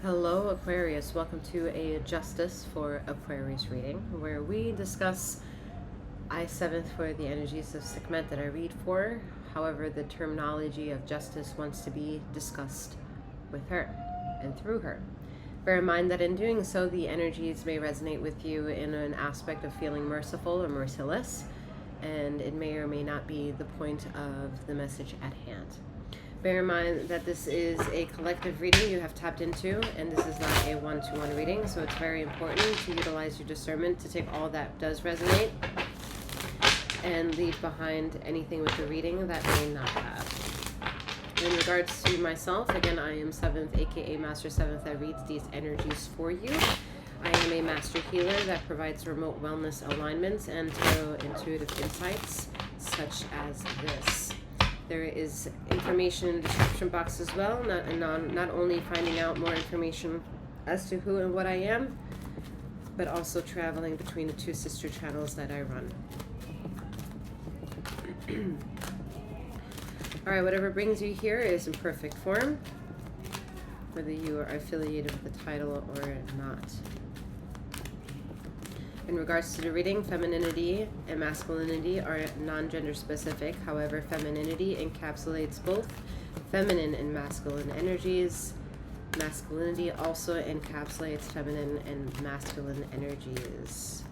Hello Aquarius, welcome to a Justice for Aquarius reading where we discuss 𝗖𝘀𝗵𝗔𝗽 for the energies of Sekhmet that I read for. However, the terminology of justice wants to be discussed with her and through her. Bear in mind that in doing so, the energies may resonate with you in an aspect of feeling merciful or merciless, and it may or may not be the point of the message at hand. Bear in mind that this is a collective reading you have tapped into, and this is not a one-to-one reading, so it's very important to utilize your discernment to take all that does resonate and leave behind anything with the reading that may not have. In regards to myself, again, I am 7th, aka Master 7th, that reads these energies for you. I am a master healer that provides remote wellness alignments and tarot intuitive insights, such as this. There is information in the description box as well, not only finding out more information as to who and what I am, but also traveling between the two sister channels that I run. Alright, whatever brings you here is in perfect form, whether you are affiliated with the title or not. In regards to the reading, femininity and masculinity are non-gender specific. However, femininity encapsulates both feminine and masculine energies. Masculinity also encapsulates feminine and masculine energies.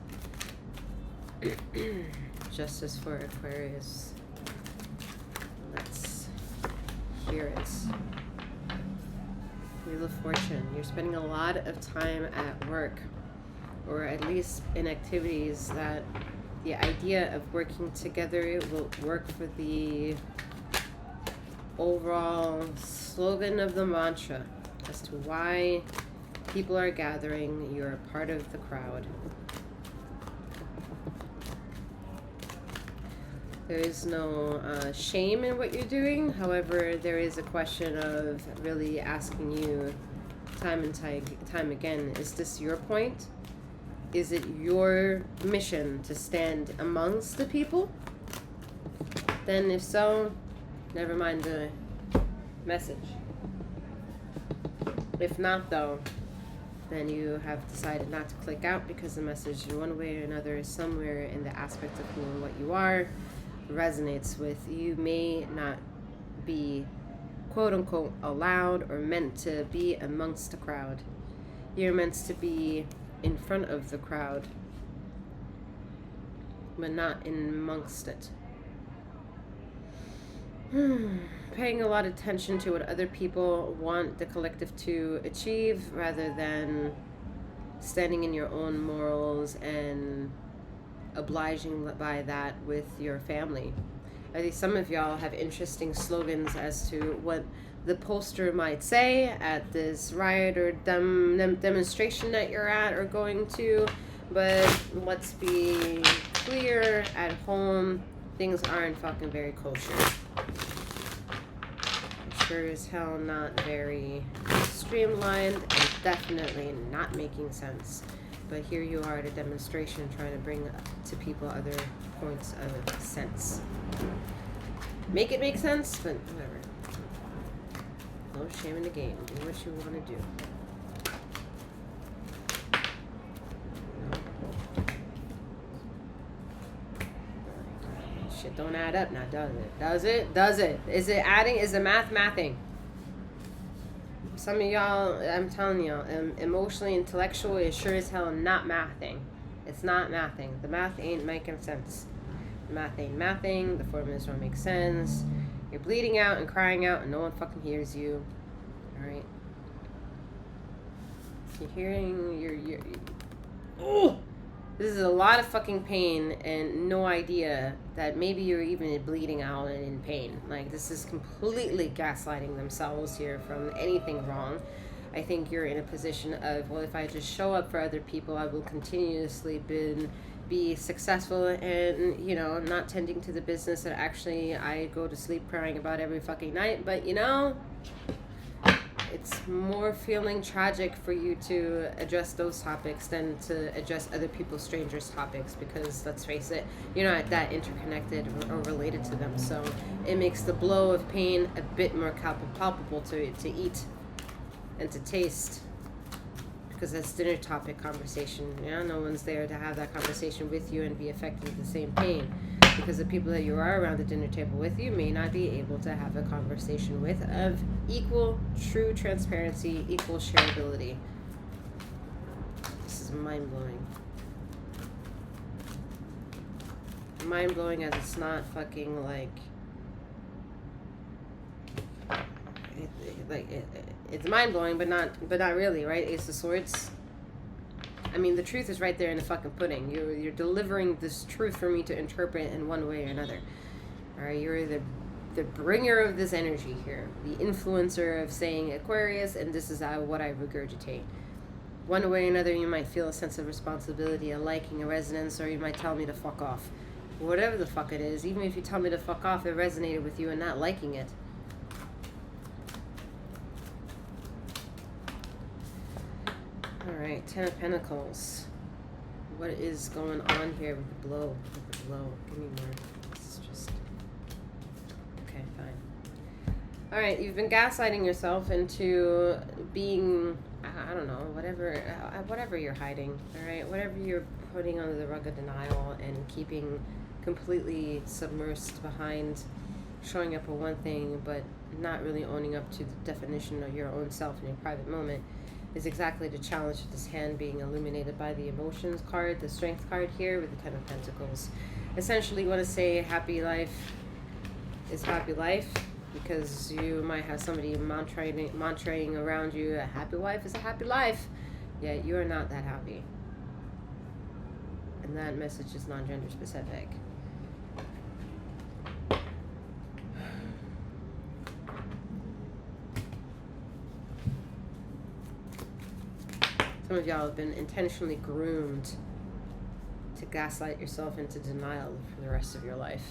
Justice for Aquarius. Let's hear it. Wheel of Fortune. You're spending a lot of time at work, or at least in activities that the idea of working together will work for the overall slogan of the mantra as to why people are gathering. You're a part of the crowd. There is no shame in what you're doing. However, there is a question of really asking you time and time again, is this your point? Is it your mission to stand amongst the people? Then if so, never mind the message. If not though, then you have decided not to click out because the message in one way or another, somewhere in the aspect of who and what you are, resonates with you. May not be quote unquote allowed or meant to be amongst the crowd. You're meant to be in front of the crowd, but not in amongst it. Paying a lot of attention to what other people want the collective to achieve rather than standing in your own morals and obliging by that with your family. I think some of y'all have interesting slogans as to what the poster might say at this riot or demonstration that you're at or going to, but let's be clear, at home things aren't fucking very kosher. Sure as hell not very streamlined and definitely not making sense. But here you are at a demonstration trying to bring to people other points of sense. Make it make sense, but whatever. No shame in the game. Do what you want to do. Shit don't add up now, does it? Does it? Does it? Is it adding? Is the mathing? Some of y'all, I'm telling y'all, emotionally, intellectual is sure as hell not mathing. It's not mathing. The math ain't making sense. The math ain't mathing. The formulas don't make sense. You're bleeding out and crying out and no one fucking hears you. Alright? You're hearing, oh! This is a lot of fucking pain and no idea that maybe you're even bleeding out and in pain. Like, this is completely gaslighting themselves here from anything wrong. I think you're in a position of, well, if I just show up for other people, I will continuously be successful and, you know, not tending to the business that actually I go to sleep crying about every fucking night. But, you know, it's more feeling tragic for you to address those topics than to address other people's strangers' topics, because let's face it, you're not that interconnected or related to them. So it makes the blow of pain a bit more palpable to eat and to taste because that's dinner topic conversation. You know, no one's there to have that conversation with you and be affected with the same pain, because the people that you are around the dinner table with you may not be able to have a conversation with of equal, true transparency, equal shareability. This is mind-blowing. Mind-blowing as it's not fucking like... It's mind-blowing, but not really, right? Ace of Swords. I mean, the truth is right there in the fucking pudding. You're delivering this truth for me to interpret in one way or another. All right, you're the bringer of this energy here, the influencer of saying Aquarius, and this is what I regurgitate. One way or another, you might feel a sense of responsibility, a liking, a resonance, or you might tell me to fuck off. Whatever the fuck it is, even if you tell me to fuck off, it resonated with you and not liking it. Alright, Ten of Pentacles. What is going on here with the blow? Give me more. This is just... Okay, fine. Alright, you've been gaslighting yourself into being... I don't know, whatever you're hiding. Alright, whatever you're putting under the rug of denial and keeping completely submersed behind showing up for one thing, but not really owning up to the definition of your own self in your private moment, is exactly the challenge of this hand being illuminated by the emotions card, the strength card here with the Ten of Pentacles. Essentially, you want to say happy life is happy life, because you might have somebody mantraing around you, a happy wife is a happy life, yet you are not that happy. And that message is non-gender specific. Some of y'all have been intentionally groomed to gaslight yourself into denial for the rest of your life.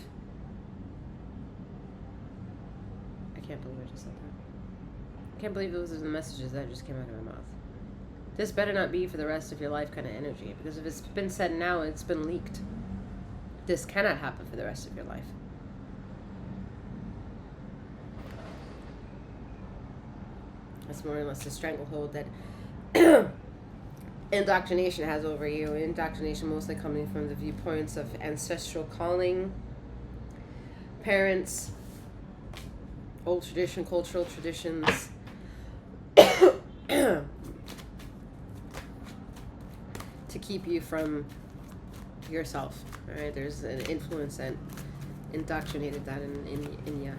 I can't believe I just said that. I can't believe those are the messages that just came out of my mouth. This better not be for the rest of your life kind of energy, because if it's been said now, it's been leaked. This cannot happen for the rest of your life. That's more or less the stranglehold that indoctrination has over you. Indoctrination mostly coming from the viewpoints of ancestral calling, parents, old tradition, cultural traditions, to keep you from yourself. All right, there's an influence that indoctrinated that in you.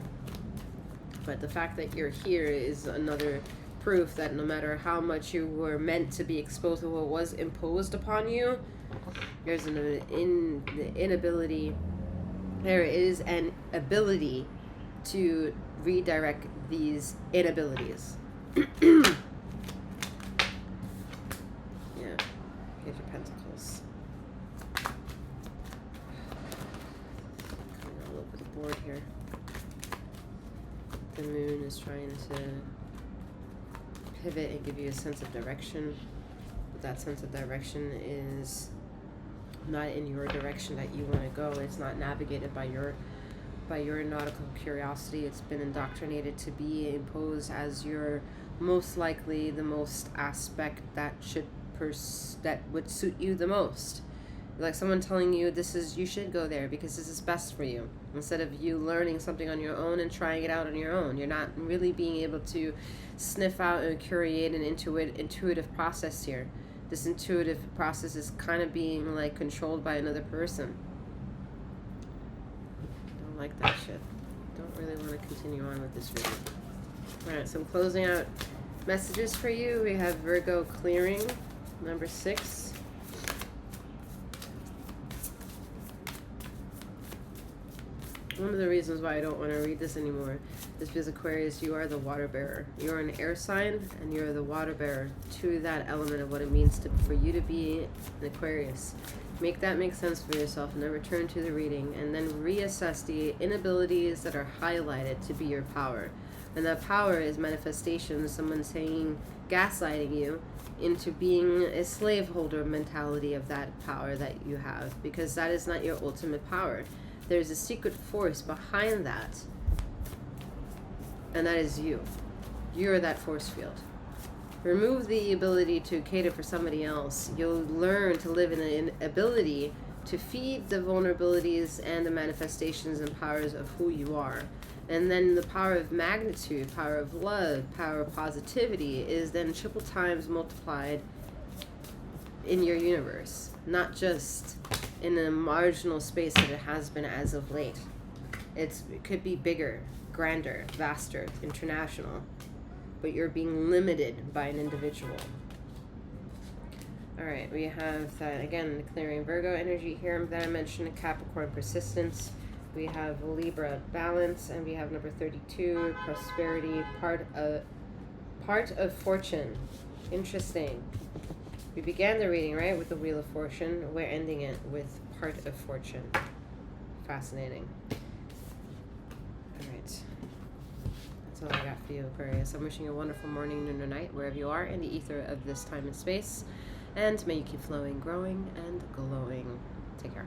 But the fact that you're here is another proof that no matter how much you were meant to be exposed to what was imposed upon you, there's an inability. There is an ability to redirect these inabilities. Yeah. Here's your Pentacles. Coming all over the board here. The moon is trying to pivot and give you a sense of direction, but that sense of direction is not in your direction that you want to go. It's not navigated by your nautical curiosity. It's been indoctrinated to be imposed as your most likely the most aspect that that would suit you the most. Like someone telling you you should go there because this is best for you, instead of you learning something on your own and trying it out on your own. You're not really being able to sniff out and create an intuitive process here. This intuitive process is kind of being like controlled by another person. Don't like that shit. Don't really want to continue on with this reading. Alright, so I'm closing out messages for you. We have Virgo clearing, number 6. One of the reasons why I don't want to read this anymore is because Aquarius, you are the water bearer. You're an air sign, and you're the water bearer to that element of what it means for you to be an Aquarius. Make that make sense for yourself, and then return to the reading, and then reassess the inabilities that are highlighted to be your power. And that power is manifestation, someone saying, gaslighting you into being a slaveholder mentality of that power that you have, because that is not your ultimate power. There's a secret force behind that, and that is you. You're that force field. Remove the ability to cater for somebody else. You'll learn to live in an ability to feed the vulnerabilities and the manifestations and powers of who you are. And then the power of magnitude, power of love, power of positivity is then triple times multiplied in your universe, not just in a marginal space that it has been as of late. It could be bigger, grander, vaster, international, but you're being limited by an individual. All right, we have that again, clearing Virgo energy here that I mentioned, Capricorn persistence. We have Libra balance, and we have number 32, prosperity, part of fortune. Interesting. We began the reading, right, with the Wheel of Fortune. We're ending it with part of fortune. Fascinating. All right. That's all I got for you, Aquarius. I'm wishing you a wonderful morning, noon, or night, wherever you are in the ether of this time and space. And may you keep flowing, growing, and glowing. Take care.